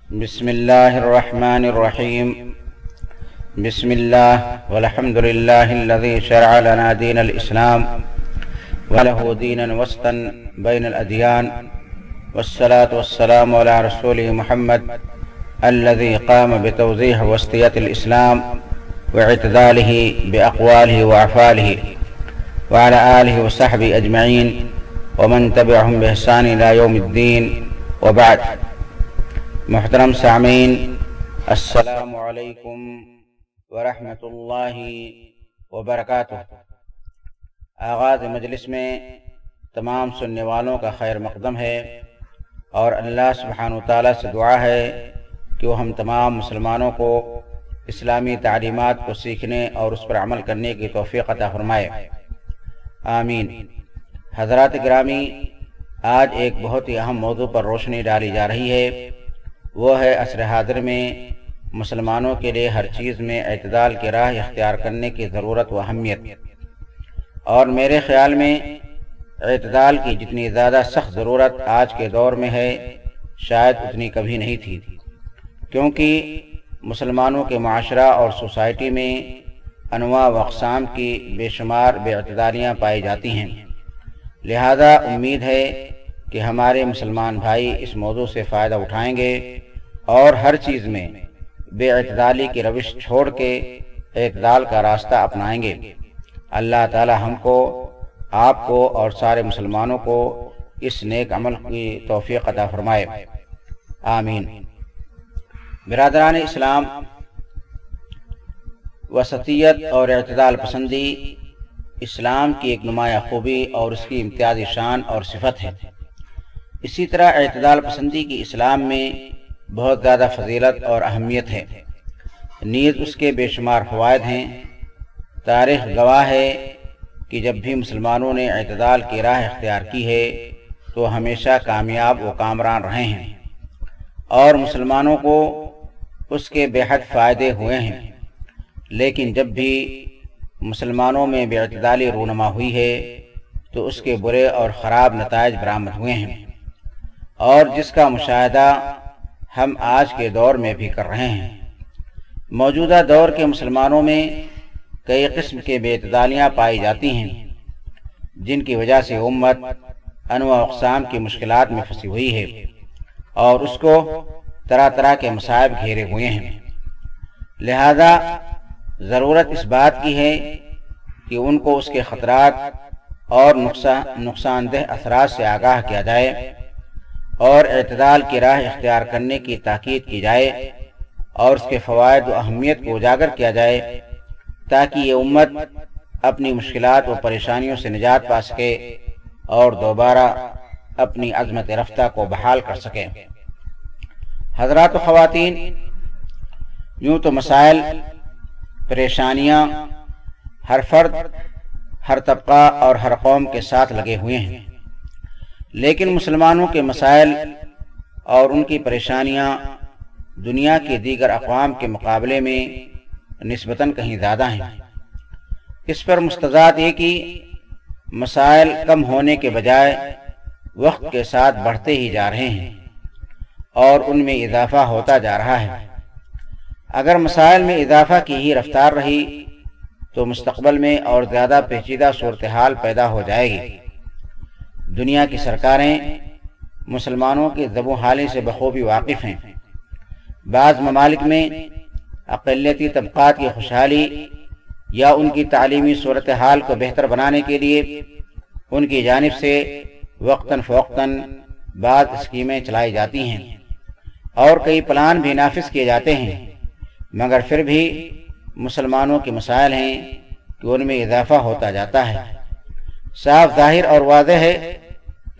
بسم الله الرحمن الرحيم. بسم الله والحمد لله الذي شرع لنا دين الإسلام وله دينا وسطا بين الأديان، والصلاة والسلام على رسوله محمد الذي قام بتوضيح وسطية الإسلام واعتداله بأقواله وأفعاله، وعلى آله وصحبه أجمعين ومن تبعهم بإحسان إلى يوم الدين، وبعد. محترم سامعین، السلام علیکم ورحمۃ اللہ وبرکاتہ۔ آغاز مجلس میں تمام سننے والوں کا خیر مقدم ہے، اور اللہ سبحانہ وتعالی سے دعا ہے کہ وہ ہم تمام مسلمانوں کو اسلامی تعلیمات کو سیکھنے اور اس پر عمل کرنے کی توفیق عطا فرمائے، آمین۔ حضرات گرامی، آج ایک بہت ہی اہم موضوع پر روشنی ڈالی جا رہی ہے، وہ ہے عصر حاضر میں مسلمانوں کے لیے ہر چیز میں اعتدال کی راہ اختیار کرنے کی ضرورت و اہمیت۔ اور میرے خیال میں اعتدال کی جتنی زیادہ سخت ضرورت آج کے دور میں ہے، شاید اتنی کبھی نہیں تھی، کیونکہ مسلمانوں کے معاشرہ اور سوسائٹی میں انواع و اقسام کی بے شمار بے اعتدالیاں پائی جاتی ہیں۔ لہذا امید ہے کہ ہمارے مسلمان بھائی اس موضوع سے فائدہ اٹھائیں گے اور ہر چیز میں بے اعتدالی کی روش چھوڑ کے اعتدال کا راستہ اپنائیں گے۔ اللہ تعالی ہم کو، آپ کو اور سارے مسلمانوں کو اس نیک عمل کی توفیق عطا فرمائے، آمین۔ برادران اسلام، وسطیت اور اعتدال پسندی اسلام کی ایک نمایاں خوبی اور اس کی امتیازی شان اور صفت ہے۔ اسی طرح اعتدال پسندی کی اسلام میں بہت زیادہ فضیلت اور اہمیت ہے، نیز اس کے بے شمار فوائد ہیں۔ تاریخ گواہ ہے کہ جب بھی مسلمانوں نے اعتدال کی راہ اختیار کی ہے تو ہمیشہ کامیاب و کامران رہے ہیں، اور مسلمانوں کو اس کے بے حد فائدے ہوئے ہیں۔ لیکن جب بھی مسلمانوں میں بے اعتدالی رونما ہوئی ہے تو اس کے برے اور خراب نتائج برآمد ہوئے ہیں، اور جس کا مشاہدہ ہم آج کے دور میں بھی کر رہے ہیں۔ موجودہ دور کے مسلمانوں میں کئی قسم کے بے اعتدالیاں پائی جاتی ہیں، جن کی وجہ سے امت انواع اقسام کی مشکلات میں پھنسی ہوئی ہے، اور اس کو طرح طرح کے مصائب گھیرے ہوئے ہیں۔ لہذا ضرورت اس بات کی ہے کہ ان کو اس کے خطرات اور نقصان دہ اثرات سے آگاہ کیا جائے، اور اعتدال کی راہ اختیار کرنے کی تاکید کی جائے، اور اس کے فوائد و اہمیت کو اجاگر کیا جائے، تاکہ یہ امت اپنی مشکلات و پریشانیوں سے نجات پا سکے اور دوبارہ اپنی عظمت رفتہ کو بحال کر سکے۔ حضرات و خواتین، یوں تو مسائل، پریشانیاں ہر فرد، ہر طبقہ اور ہر قوم کے ساتھ لگے ہوئے ہیں، لیکن مسلمانوں کے مسائل اور ان کی پریشانیاں دنیا کے دیگر اقوام کے مقابلے میں نسبتاً کہیں زیادہ ہیں۔ اس پر مستضاد یہ کہ مسائل کم ہونے کے بجائے وقت کے ساتھ بڑھتے ہی جا رہے ہیں، اور ان میں اضافہ ہوتا جا رہا ہے۔ اگر مسائل میں اضافہ کی ہی رفتار رہی تو مستقبل میں اور زیادہ پیچیدہ صورتحال پیدا ہو جائے گی۔ دنیا کی سرکاریں مسلمانوں کی زبوں حالی سے بخوبی واقف ہیں۔ بعض ممالک میں اقلیتی طبقات کی خوشحالی یا ان کی تعلیمی صورتحال کو بہتر بنانے کے لیے ان کی جانب سے وقتاً فوقتاً بعض اسکیمیں چلائی جاتی ہیں، اور کئی پلان بھی نافذ کیے جاتے ہیں، مگر پھر بھی مسلمانوں کے مسائل ہیں کہ ان میں اضافہ ہوتا جاتا ہے۔ صاف ظاہر اور واضح ہے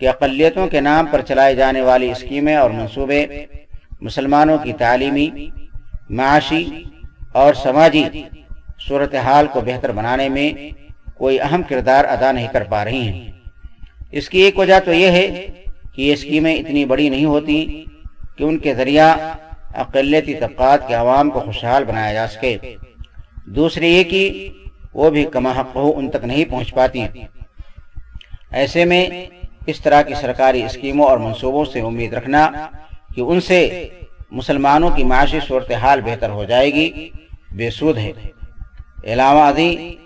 کہ اقلیتوں کے نام پر چلائی جانے والی اسکیمیں اور منصوبے مسلمانوں کی تعلیمی، معاشی اور سماجی صورتحال کو بہتر بنانے میں کوئی اہم کردار ادا نہیں کر پا رہی ہیں۔ اس کی ایک وجہ تو یہ ہے کہ یہ اسکیمیں اتنی بڑی نہیں ہوتی کہ ان کے ذریعہ اقلیتی طبقات کے عوام کو خوشحال بنایا جا سکے۔ دوسری یہ کہ وہ بھی کما حق ہو ان تک نہیں پہنچ پاتی۔ ایسے میں اس طرح کی سرکاری اسکیموں اور منصوبوں سے امید رکھنا کہ ان سے مسلمانوں کی معاشی صورتحال بہتر ہو جائے گی بے سود ہے۔ علاوہ ازیں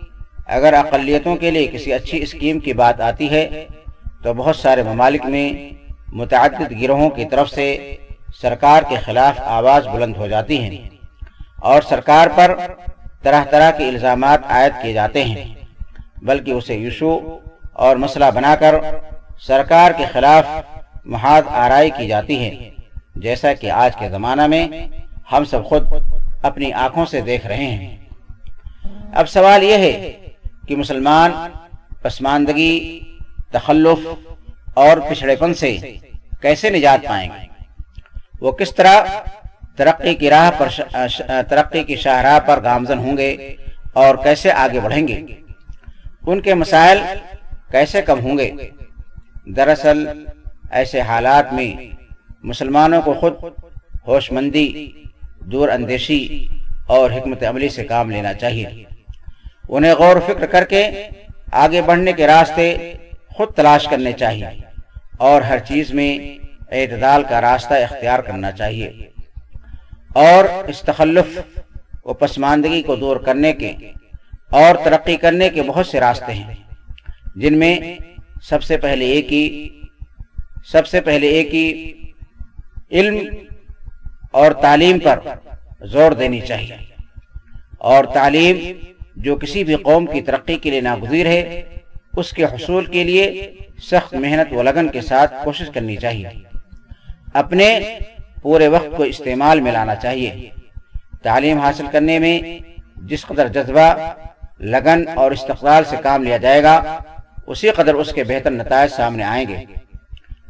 اگر اقلیتوں کے لیے کسی اچھی اسکیم کی بات آتی ہے تو بہت سارے ممالک میں متعدد گروہوں کی طرف سے سرکار کے خلاف آواز بلند ہو جاتی ہیں اور سرکار پر طرح طرح کے الزامات عائد کیے جاتے ہیں، بلکہ اسے ایشو اور مسئلہ بنا کر سرکار کے خلاف محاذ آرائی کی جاتی ہے، جیسا کہ آج کے زمانہ میں ہم سب خود اپنی آنکھوں سے دیکھ رہے ہیں۔ اب سوال یہ ہے کہ مسلمان پسماندگی، تخلف اور پچھڑے پن سے کیسے نجات پائیں گے؟ وہ کس طرح ترقی کی شاہراہ پر گامزن ہوں گے اور کیسے آگے بڑھیں گے؟ ان کے مسائل کیسے کم ہوں گے؟ دراصل ایسے حالات میں مسلمانوں کو خود ہوش مندی، دور اندیشی اور حکمت عملی سے کام لینا چاہیے۔ انہیں غور و فکر کر کے آگے بڑھنے کے راستے خود تلاش کرنے چاہیے اور ہر چیز میں اعتدال کا راستہ اختیار کرنا چاہیے۔ اور اس تخلف و پسماندگی کو دور کرنے کے اور ترقی کرنے کے بہت سے راستے ہیں، جن میں سب سے پہلے ایک ہی علم اور تعلیم پر زور دینی چاہیے، اور تعلیم جو کسی بھی قوم کی ترقی کے لیے ناگزیر ہے، اس کے حصول کے لیے سخت محنت و لگن کے ساتھ کوشش کرنی چاہیے۔ اپنے پورے وقت کو استعمال میں لانا چاہیے۔ تعلیم حاصل کرنے میں جس قدر جذبہ، لگن اور استقلال سے کام لیا جائے گا، اسی قدر اس کے بہتر نتائج سامنے آئیں گے۔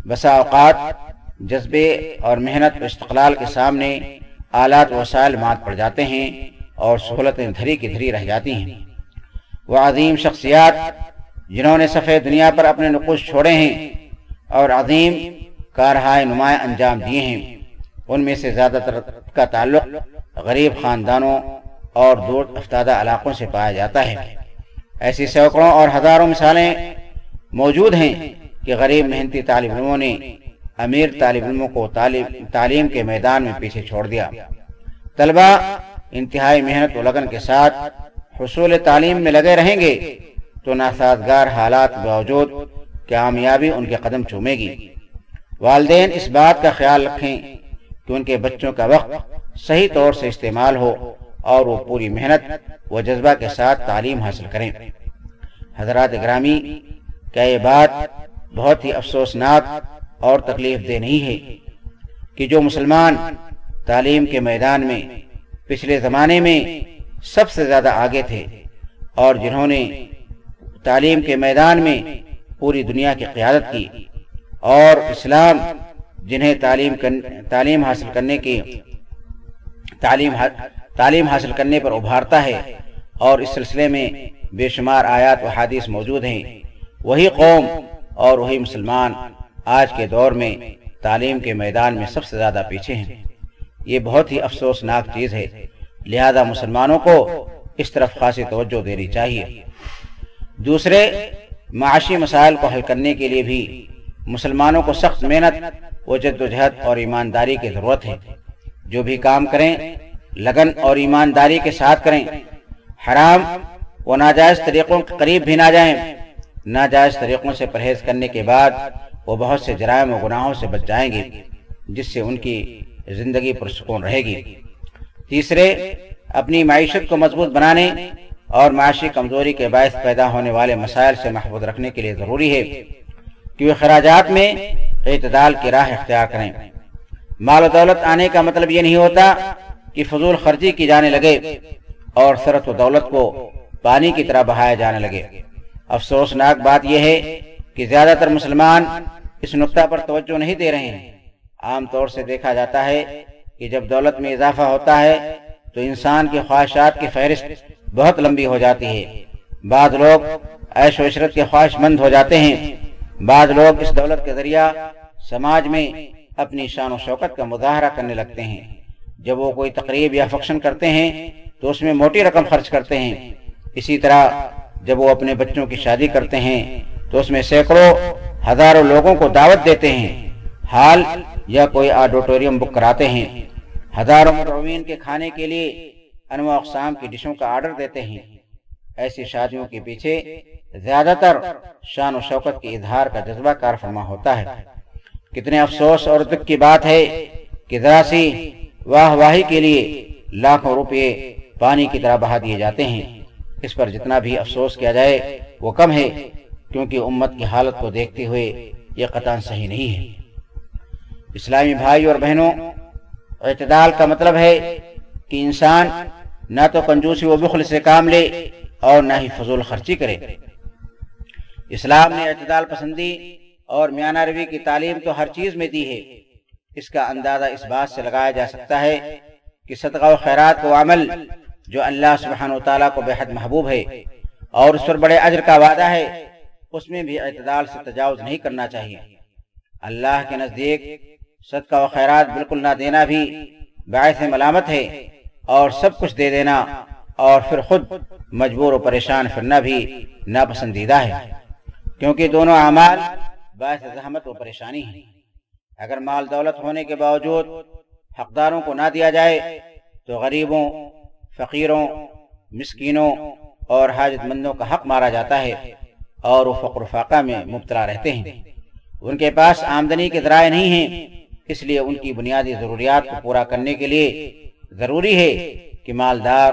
بسا اوقات جذبے اور محنت و استقلال کے سامنے آلات و وسائل مات پڑ جاتے ہیں اور سہولتیں دھری کی دھری رہ جاتی ہیں۔ وہ عظیم شخصیات جنہوں نے صفحہ دنیا پر اپنے نقوش چھوڑے ہیں اور عظیم کارہائے نمایاں انجام دیے ہیں، ان میں سے زیادہ تر کا تعلق غریب خاندانوں اور دور افتادہ علاقوں سے پایا جاتا ہے۔ ایسی سینکڑوں اور ہزاروں مثالیں موجود ہیں کہ غریب محنتی طالب علموں نے امیر طالب علموں کو تعلیم کے میدان میں پیچھے چھوڑ دیا۔ طلبہ انتہائی محنت و لگن کے ساتھ حصول تعلیم میں لگے رہیں گے تو ناسازگار حالات باوجود کامیابی ان کے قدم چومے گی۔ والدین اس بات کا خیال رکھیں کہ ان کے بچوں کا وقت صحیح طور سے استعمال ہو اور وہ پوری محنت و جذبہ کے ساتھ تعلیم حاصل کریں۔ حضرات گرامی، کیا یہ بات بہت ہی افسوسناک اور تکلیف دہ نہیں ہے کہ جو مسلمان تعلیم کے میدان میں پچھلے زمانے میں سب سے زیادہ آگے تھے اور جنہوں نے تعلیم کے میدان میں پوری دنیا کی قیادت کی، اور اسلام جنہیں تعلیم حاصل کرنے پر ابھارتا ہے، اور اس سلسلے میں بے شمار آیات و حدیث موجود ہیں، وہی قوم اور وہی مسلمان آج کے دور میں تعلیم کے میدان میں سب سے زیادہ پیچھے ہیں۔ یہ بہت ہی افسوسناک چیز ہے، لہذا مسلمانوں کو اس طرف خاصی توجہ دینی چاہیے۔ دوسرے معاشی مسائل کو حل کرنے کے لیے بھی مسلمانوں کو سخت محنت و جد و جہد اور ایمانداری کی ضرورت ہے۔ جو بھی کام کریں لگن اور ایمانداری کے ساتھ کریں، حرام و ناجائز طریقوں کے قریب بھی نہ جائیں۔ ناجائز طریقوں سے پرہیز کرنے کے بعد وہ بہت سے جرائم و گناہوں سے بچ جائیں گے، جس سے ان کی زندگی پرسکون رہے گی۔ تیسرے، اپنی معیشت کو مضبوط بنانے اور معاشی کمزوری کے باعث پیدا ہونے والے مسائل سے محفوظ رکھنے کے لیے ضروری ہے کہ وہ خراجات میں اعتدال کی راہ اختیار کریں۔ مال و دولت آنے کا مطلب یہ نہیں ہوتا کہ فضول خرچی کی جانے لگے اور ثروت و دولت کو پانی کی طرح بہایا جانے لگے۔ افسوسناک بات یہ ہے کہ زیادہ تر مسلمان اس نقطہ پر توجہ نہیں دے رہے ہیں۔ عام طور سے دیکھا جاتا ہے کہ جب دولت میں اضافہ ہوتا ہے تو انسان کی خواہشات کی فہرست بہت لمبی ہو جاتی ہے۔ بعض لوگ عیش و عشرت کے خواہش مند ہو جاتے ہیں۔ بعض لوگ اس دولت کے ذریعہ سماج میں اپنی شان و شوکت کا مظاہرہ کرنے لگتے ہیں۔ جب وہ کوئی تقریب یا فنکشن کرتے ہیں تو اس میں موٹی رقم خرچ کرتے ہیں۔ اسی طرح جب وہ اپنے بچوں کی شادی کرتے ہیں تو اس میں سینکڑوں ہزاروں لوگوں کو دعوت دیتے ہیں، ہال یا کوئی آڈیٹوریم بک کراتے ہیں ہزاروں مدعوین کے کھانے کے لیے انواع اقسام کی ڈشوں کا آرڈر دیتے ہیں۔ ایسی شادیوں کے پیچھے زیادہ تر شان و شوکت کے اظہار کا جذبہ کار فرما ہوتا ہے۔ کتنے افسوس اور دکھ کی بات ہے کہ ذرا سی واہ واہی کے لیے لاکھوں روپے پانی کی طرح بہا دیے جاتے ہیں۔ اس پر جتنا بھی افسوس کیا جائے وہ کم ہے، کیونکہ امت کی حالت کو دیکھتے ہوئے یہ قطعاً صحیح نہیں ہے۔ اسلامی بھائی اور بہنوں، اعتدال کا مطلب ہے کہ انسان نہ تو کنجوسی و بخل سے کام لے اور نہ ہی فضول خرچی کرے۔ اسلام نے اعتدال پسندی اور میانہ روی کی تعلیم تو ہر چیز میں دی ہے۔ اس کا اندازہ اس بات سے لگایا جا سکتا ہے کہ صدقہ و خیرات وہ عمل جو اللہ سبحانہ وتعالیٰ کو بے حد محبوب ہے اور اس پر بڑے اجر کا وعدہ ہے، اس میں بھی اعتدال سے تجاوز نہیں کرنا چاہیے۔ اللہ کے نزدیک صدقہ و خیرات بالکل نہ دینا بھی باعث ملامت ہے، اور سب کچھ دے دینا اور پھر خود مجبور و پریشان پھرنا بھی ناپسندیدہ ہے، کیونکہ دونوں اعمال باعث زحمت و پریشانی ہیں۔ اگر مال دولت ہونے کے باوجود حقداروں کو نہ دیا جائے تو غریبوں، فقیروں، مسکینوں اور حاجت مندوں کا حق مارا جاتا ہے اور وہ فقر و فاقہ میں مبتلا رہتے ہیں۔ ان کے پاس آمدنی کے ذرائع نہیں ہیں، اس لیے ان کی بنیادی ضروریات کو پورا کرنے کے لیے ضروری ہے کہ مالدار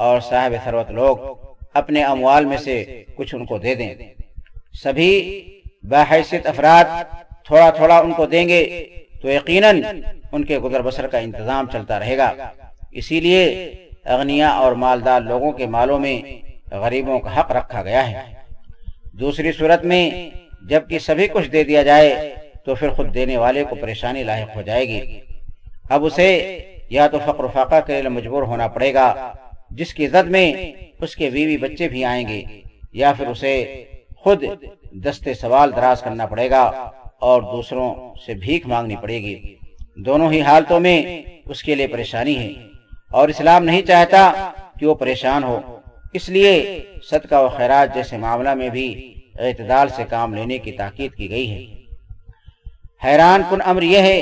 اور صاحب ثروت لوگ اپنے اموال میں سے کچھ ان کو دے دیں۔ سبھی باحیثیت افراد تھوڑا تھوڑا ان کو دیں گے تو یقیناً ان کے گزر بسر کا انتظام چلتا رہے گا۔ اسی لیے اغنیاء اور مالدار لوگوں کے مالوں میں غریبوں کا حق رکھا گیا ہے۔ دوسری صورت میں جبکہ سبھی کچھ دے دیا جائے تو پھر خود دینے والے کو پریشانی لاحق ہو جائے گی۔ اب اسے یا تو فقر و فاقہ کے لیے مجبور ہونا پڑے گا، جس کی زد میں اس کے بیوی بچے بھی آئیں گے، یا پھر اسے خود دستے سوال دراز کرنا پڑے گا اور دوسروں سے بھیک مانگنی پڑے گی۔ دونوں ہی حالتوں میں اس کے لیے پریشانی ہے، اور اسلام نہیں چاہتا کہ وہ پریشان ہو۔ اس لیے صدقہ و خیرات جیسے معاملہ میں بھی اعتدال سے کام لینے کی تاکید کی گئی ہے۔ حیران کن امر یہ ہے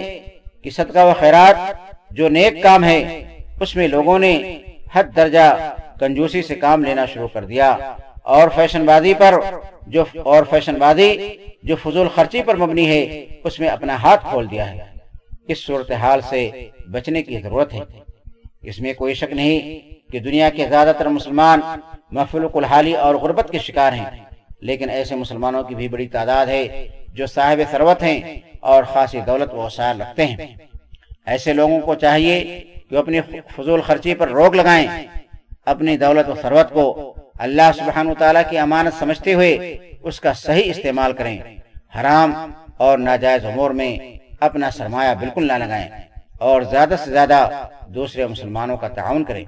کہ صدقہ و خیرات جو نیک کام ہے، اس میں لوگوں نے حد درجہ کنجوسی سے کام لینا شروع کر دیا، اور فیشن بازی جو فضول خرچی پر مبنی ہے، اس میں اپنا ہاتھ کھول دیا ہے۔ اس صورتحال سے بچنے کی ضرورت ہے۔ اس میں کوئی شک نہیں کہ دنیا کے زیادہ تر مسلمان مفلوق الحالی اور غربت کے شکار ہیں، لیکن ایسے مسلمانوں کی بھی بڑی تعداد ہے جو صاحب ثروت ہیں اور خاصی دولت و وسائل رکھتے ہیں۔ ایسے لوگوں کو چاہیے کہ اپنی فضول خرچی پر روک لگائیں، اپنی دولت و ثروت کو اللہ سبحانہ وتعالیٰ کی امانت سمجھتے ہوئے اس کا صحیح استعمال کریں۔ حرام اور ناجائز امور میں اپنا سرمایہ بالکل نہ لگائیں، اور زیادہ سے زیادہ دوسرے مسلمانوں کا تعاون کریں۔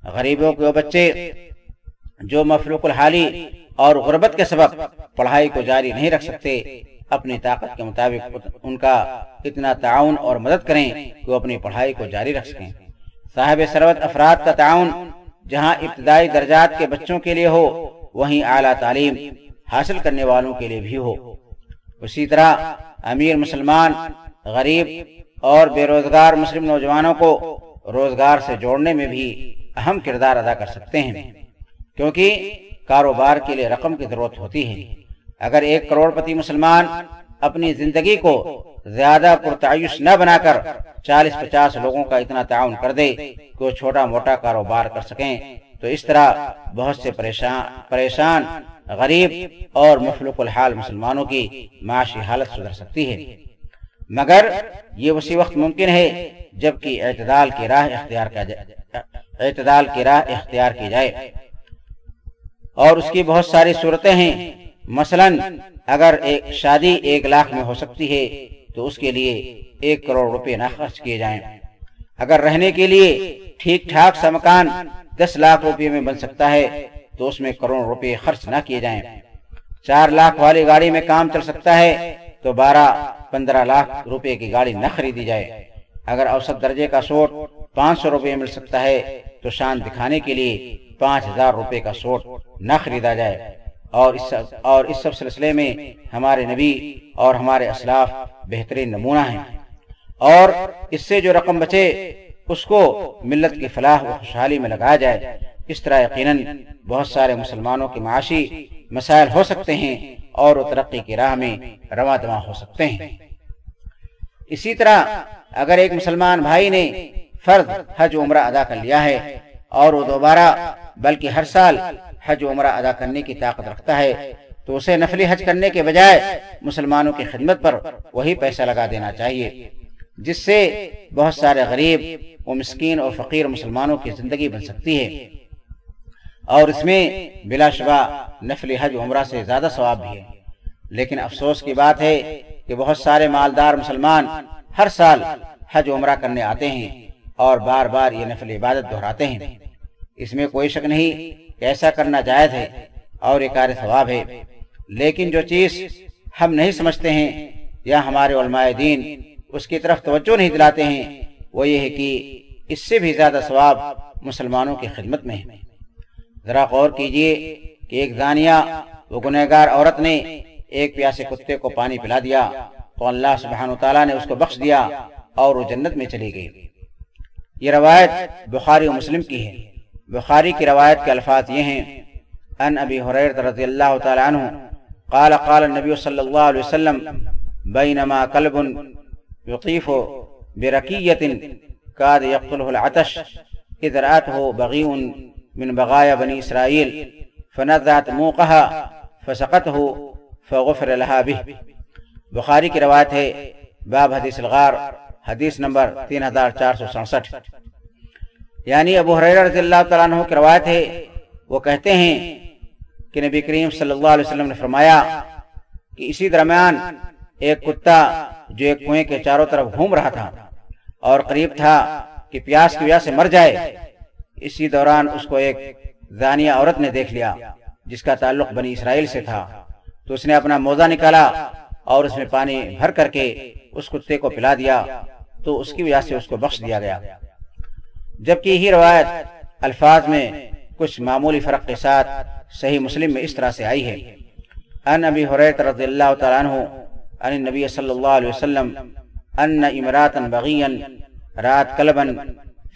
غریبوں کے وہ بچے جو مفلوق الحالی اور غربت کے سبب پڑھائی کو جاری نہیں رکھ سکتے، اپنی طاقت کے مطابق ان کا اتنا تعاون اور مدد کریں کہ وہ اپنی پڑھائی کو جاری رکھ سکیں۔ صاحب ثروت افراد کا تعاون جہاں ابتدائی درجات کے بچوں کے لیے ہو، وہیں اعلیٰ تعلیم حاصل کرنے والوں کے لیے بھی ہو۔ اسی طرح امیر مسلمان غریب اور بے روزگار مسلم نوجوانوں کو روزگار سے جوڑنے میں بھی اہم کردار ادا کر سکتے ہیں، کیونکہ کاروبار کے لیے رقم کی ضرورت ہوتی ہے۔ اگر ایک کروڑ پتی مسلمان اپنی زندگی کو زیادہ پرتعیش نہ بنا کر 40-50 لوگوں کا اتنا تعاون کر دے کہ وہ چھوٹا موٹا کاروبار کر سکیں، تو اس طرح بہت سے پریشان غریب اور مفلوق الحال مسلمانوں کی معاشی حالت سدھر سکتی ہے۔ مگر یہ اسی وقت ممکن ہے جبکہ اعتدال کی راہ اختیار کی جائے، اور اس کی بہت ساری صورتیں ہیں۔ مثلا اگر ایک شادی 1 لاکھ میں ہو سکتی ہے تو اس کے لیے 1 کروڑ روپے نہ خرچ کیے جائیں۔ اگر رہنے کے لیے ٹھیک ٹھاک سا مکان 10 لاکھ روپے میں بن سکتا ہے تو اس میں کروڑ روپے خرچ نہ کیے جائیں۔ 4 لاکھ والی گاڑی میں کام چل سکتا ہے تو 12-15 لاکھ روپے کی گاڑی نہ خریدی جائے۔ اگر اوسط درجے کا سوٹ 500 روپے مل سکتا ہے تو شان دکھانے کے لیے 5000 روپے کا سوٹ نہ خریدا جائے۔ اور اس سب سلسلے میں ہمارے نبی اور ہمارے اسلاف بہترین نمونہ ہیں، اور اس سے جو رقم بچے اس کو ملت کی فلاح و خوشحالی میں لگایا جائے۔ اس طرح یقیناً بہت سارے مسلمانوں کے معاشی مسائل ہو سکتے ہیں اور وہ ترقی کی راہ میں رواں دواں ہو سکتے ہیں۔ اسی طرح اگر ایک مسلمان بھائی نے فرض حج و عمرہ ادا کر لیا ہے اور وہ دوبارہ بلکہ ہر سال حج و عمرہ ادا کرنے کی طاقت رکھتا ہے تو اسے نفلی حج کرنے کے بجائے مسلمانوں کی خدمت پر وہی پیسہ لگا دینا چاہیے، جس سے بہت سارے غریب و مسکین اور فقیر مسلمانوں کی زندگی بن سکتی ہے، اور اس میں بلا شبہ نفلی حج و عمرہ سے زیادہ ثواب بھی ہے۔ لیکن افسوس کی بات ہے کہ بہت سارے مالدار مسلمان ہر سال حج و عمرہ کرنے آتے ہیں اور بار بار یہ نفل عبادت دہراتے ہیں۔ اس میں کوئی شک نہیں کہ ایسا کرنا جائز ہے اور یہ کار ثواب ہے، لیکن جو چیز ہم نہیں سمجھتے ہیں یا ہمارے علماء دین اس کی طرف توجہ نہیں دلاتے ہیں وہ یہ ہے کہ اس سے بھی زیادہ ثواب مسلمانوں کی خدمت میں ہے۔ ذرا غور کیجئے کہ ایک زانیہ و گنہگار عورت نے ایک پیاسے کتے کو پانی پلا دیا تو اللہ سبحانہ وتعالی نے اس کو بخش دیا اور وہ جنت میں چلی گئی۔ یہ روایت بخاری و مسلم کی ہے۔ بخاری کی روایت کے الفاظ یہ ہیں: ان ابی ہریرہ رضی اللہ تعالی عنہ قال قال النبی صلی اللہ علیہ وسلم بینما کلب یطیف برکیۃ کاد یقتلہ العطش اذ رأته بغی من بغایا بنی اسرائیل فنزعت موقها فسقته فغفر لها به۔ بخاری کی روایت ہے، باب حدیث الغار، حدیث نمبر 3467۔ یعنی ابو ہریرہ رضی اللہ تعالیٰ عنہ کی روایت ہے، وہ کہتے ہیں کہ نبی کریم صلی اللہ علیہ وسلم نے فرمایا کہ اسی درمیان ایک کتا جو ایک کنویں کے چاروں طرف گھوم رہا تھا اور قریب تھا کہ پیاس کی وجہ سے مر جائے، اسی دوران اس کو ایک زانیہ عورت نے دیکھ لیا جس کا تعلق بنی اسرائیل سے تھا، تو اس نے اپنا موزہ نکالا اور اس میں پانی بھر کر کے اس کتے کو پلا دیا، تو اس کی وجہ سے اس کو بخش دیا گیا۔ جبکہ یہی روایت الفاظ میں کچھ معمولی فرق کے ساتھ صحیح مسلم میں اس طرح سے آئی ہے: ان ابی ہریرہ رضی اللہ تعالیٰ عنہ عن النبی صلی اللہ علیہ وسلم ان امراتا بغیا رات کلبا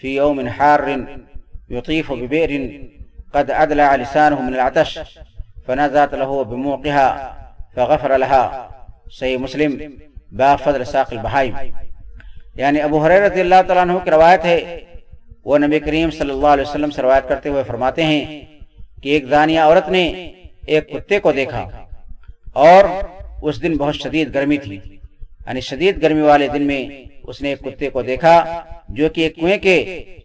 فی یوم حار یطیف ببئر قد ادلع لسانه من العطش فنزعت له بموقها فغفر لها۔ صحیح مسلم باب فضل ساق البہائم۔ یعنی ابو ہریرہ رضی اللہ تعالیٰ عنہ کی روایت ہے، وہ نبی کریم صلی اللہ علیہ وسلم سے روایت کرتے ہوئے فرماتے ہیں کہ ایک زانیہ عورت نے ایک کتے کو دیکھا اور اس دن بہت شدید گرمی تھی، یعنی شدید گرمی والے دن میں اس نے ایک کتے کو دیکھا جو کہ ایک کنویں کے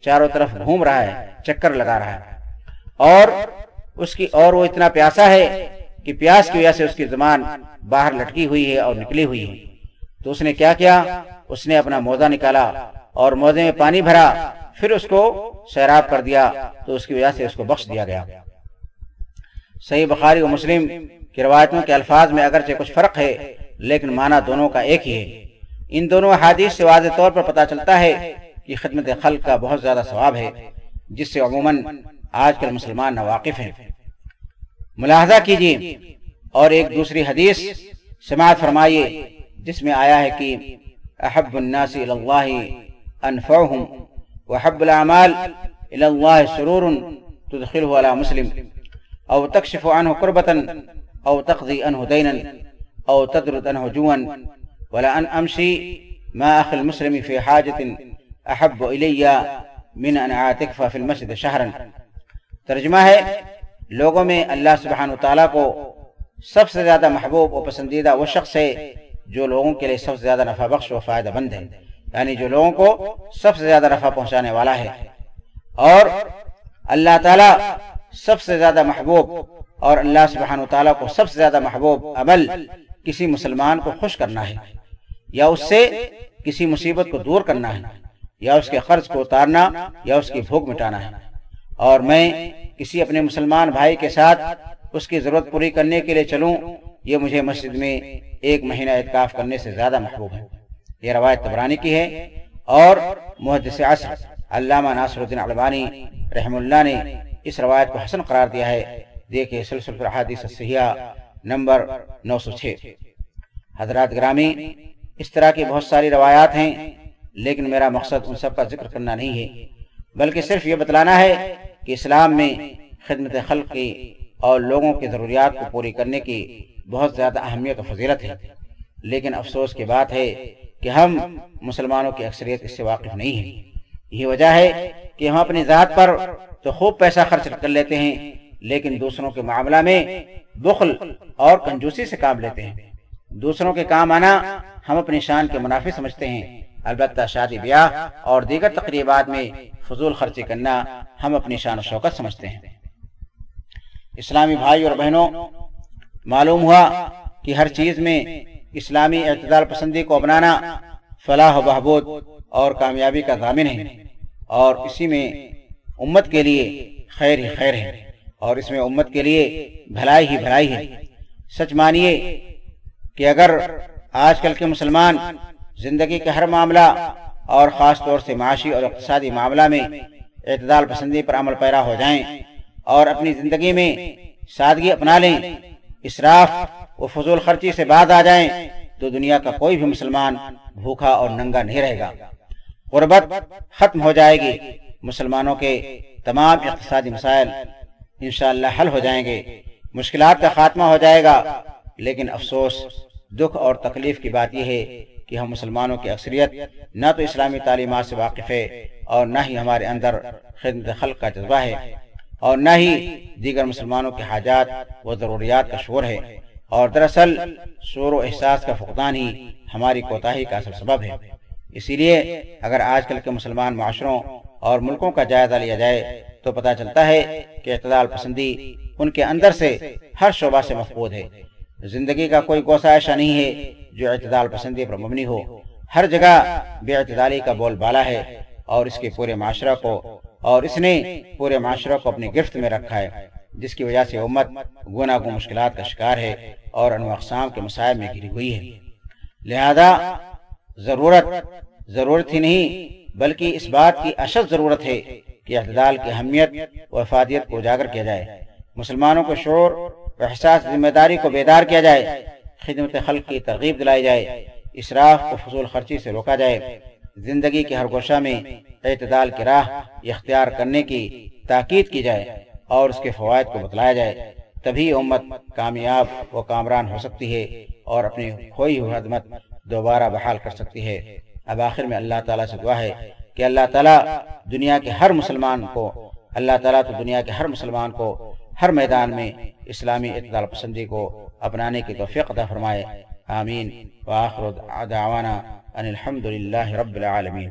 چاروں طرف گھوم رہا ہے، چکر لگا رہا ہے، اور وہ اتنا پیاسا ہے کہ پیاس کی وجہ سے اس کی زبان باہر لٹکی ہوئی ہے اور نکلی ہوئی ہے۔ تو اس نے کیا کیا؟ اس نے اپنا موزہ نکالا اور موزے میں پانی بھرا، پھر اس کو سیراب کر دیا، تو اس کی وجہ سے اس کو بخش دیا گیا۔ صحیح بخاری و مسلم کی روایتوں کے الفاظ میں اگرچہ کچھ فرق ہے لیکن معنی دونوں کا ایک ہی ہے۔ ان دونوں احادیث سے واضح طور پر پتہ چلتا ہے کہ خدمت خلق کا بہت زیادہ ثواب ہے، جس سے عموماً آج کل مسلمان ناواقف ہیں۔ ملاحظہ کیجیے اور ایک دوسری حدیث سماعت فرمائیے جس میں آیا ہے کہ احب الناس الی اللہ انفعهم وحب الاعمال الی اللہ سرور تدخلہ علی مسلم او تکشف عنہ کربتا او تقضی عنہ دینا او تدرد عنہ جوا ولأن امشی ما اخی المسلم فی حاجت احب الی من ان اعتکف فی المسجد شہرا۔ ترجمہ ہے، لوگوں میں اللہ سبحانہ وتعالیٰ کو سب سے زیادہ محبوب و پسندیدہ وہ شخص ہے جو لوگوں کے لیے سب سے زیادہ نفع بخش و فائدہ مند ہے، یعنی جو لوگوں کو سب سے زیادہ نفع پہنچانے والا ہے، اور اللہ تعالیٰ سب سے زیادہ محبوب اور اللہ سبحانہ وتعالیٰ کو سب سے زیادہ محبوب عمل کسی مسلمان کو خوش کرنا ہے، یا اس سے کسی مصیبت کو دور کرنا ہے، یا اس کے قرض کو اتارنا، یا اس کی بھوک مٹانا ہے۔ اور میں کسی اپنے مسلمان بھائی کے ساتھ اس کی ضرورت پوری کرنے کے لیے چلوں، یہ مجھے مسجد میں ایک مہینہ اعتکاف کرنے سے زیادہ محبوب ہے۔ یہ روایت طبرانی کی ہے، اور محدث عصر علامہ ناصر الدین البانی رحم اللہ نے اس روایت کو حسن قرار دیا ہے۔ دیکھیں سلسلۃ الاحادیث الصحیحہ نمبر 906۔ حضرات گرامی، اس طرح کی بہت ساری روایات ہیں، لیکن میرا مقصد ان سب کا ذکر کرنا نہیں ہے، بلکہ صرف یہ بتلانا ہے کہ اسلام میں خدمت خلق کی اور لوگوں کی ضروریات کو پوری کرنے کی بہت زیادہ اہمیت و فضیلت ہے۔ لیکن افسوس کی بات ہے کہ ہم مسلمانوں کی اکثریت اس سے واقف نہیں ہے۔ یہی وجہ ہے کہ ہم اپنی ذات پر تو خوب پیسہ خرچ کر لیتے ہیں، لیکن دوسروں کے معاملہ میں بخل اور کنجوسی سے کام لیتے ہیں۔ دوسروں کے کام آنا ہم اپنی شان کے منافی سمجھتے ہیں، البتہ شادی بیاہ اور دیگر تقریبات میں فضول خرچی کرنا ہم اپنی شان و شوکت سمجھتے ہیں۔ اسلامی بھائی اور بہنوں، معلوم ہوا کہ ہر چیز میں اسلامی اعتدال پسندی کو اپنانا فلاح و بہبود اور کامیابی کا ضامن ہے، اور اسی میں امت کے لیے خیر ہی خیر ہے، اور اس میں امت کے لیے بھلائی ہی بھلائی ہے۔ سچ مانیے کہ اگر آج کل کے مسلمان زندگی کے ہر معاملہ اور خاص طور سے معاشی اور اقتصادی معاملہ میں اعتدال پسندی پر عمل پیرا ہو جائیں اور اپنی زندگی میں سادگی اپنا لیں، اسراف و فضول خرچی سے باز آ جائیں، تو دنیا کا کوئی بھی مسلمان بھوکا اور ننگا نہیں رہے گا۔ غربت ختم ہو جائے گی، مسلمانوں کے تمام اقتصادی مسائل انشاءاللہ حل ہو جائیں گے، مشکلات کا خاتمہ ہو جائے گا۔ لیکن افسوس، دکھ اور تکلیف کی بات یہ ہے کہ ہم مسلمانوں کی اکثریت نہ تو اسلامی تعلیمات سے واقف ہے، اور نہ ہی ہمارے اندر خدمت خلق کا جذبہ ہے، اور نہ ہی دیگر مسلمانوں کے حاجات و ضروریات کا شعور ہے، اور دراصل شعور و احساس کا فقدان ہی ہماری کوتاہی کا اصل سبب ہے۔ اسی لیے اگر آج کل کے مسلمان معاشروں اور ملکوں کا جائزہ لیا جائے تو پتہ چلتا ہے کہ اعتدال پسندی ان کے اندر سے ہر شعبہ سے مفقود ہے۔ زندگی کا کوئی گوشہ ایسا نہیں ہے جو اعتدال پسندی پر مبنی ہو، ہر جگہ بے اعتدالی کا بول بالا ہے، اور اس نے پورے معاشرہ کو اپنی گرفت میں رکھا ہے، جس کی وجہ سے امت گوناگون مشکلات کا شکار ہے اور انواع اقسام کے مصائب میں گھری ہوئی ہے۔ لہذا ضرورت ہی نہیں بلکہ اس بات کی اشد ضرورت ہے کہ اعتدال کی اہمیت و افادیت کو اجاگر کیا جائے، مسلمانوں کو شعور و احساس ذمہ داری کو بیدار کیا جائے، خدمت خلق کی ترغیب دلائی جائے، اسراف و فضول خرچی سے روکا جائے، زندگی کے ہر گوشہ میں اعتدال کی راہ اختیار کرنے کی تاکید کی جائے اور اس کے فوائد کو بتلایا جائے، تبھی امت کامیاب و کامران ہو سکتی ہے اور اپنی کھوئی ہوئی عظمت دوبارہ بحال کر سکتی ہے۔ اب آخر میں اللہ تعالیٰ سے دعا ہے کہ اللہ تعالیٰ دنیا کے ہر مسلمان کو ہر میدان میں اسلامی اعتدال پسندی کو اپنانے کی توفیق عطا فرمائے۔ آمین۔ وآخر دعوانا ان الحمد للہ رب العالمین۔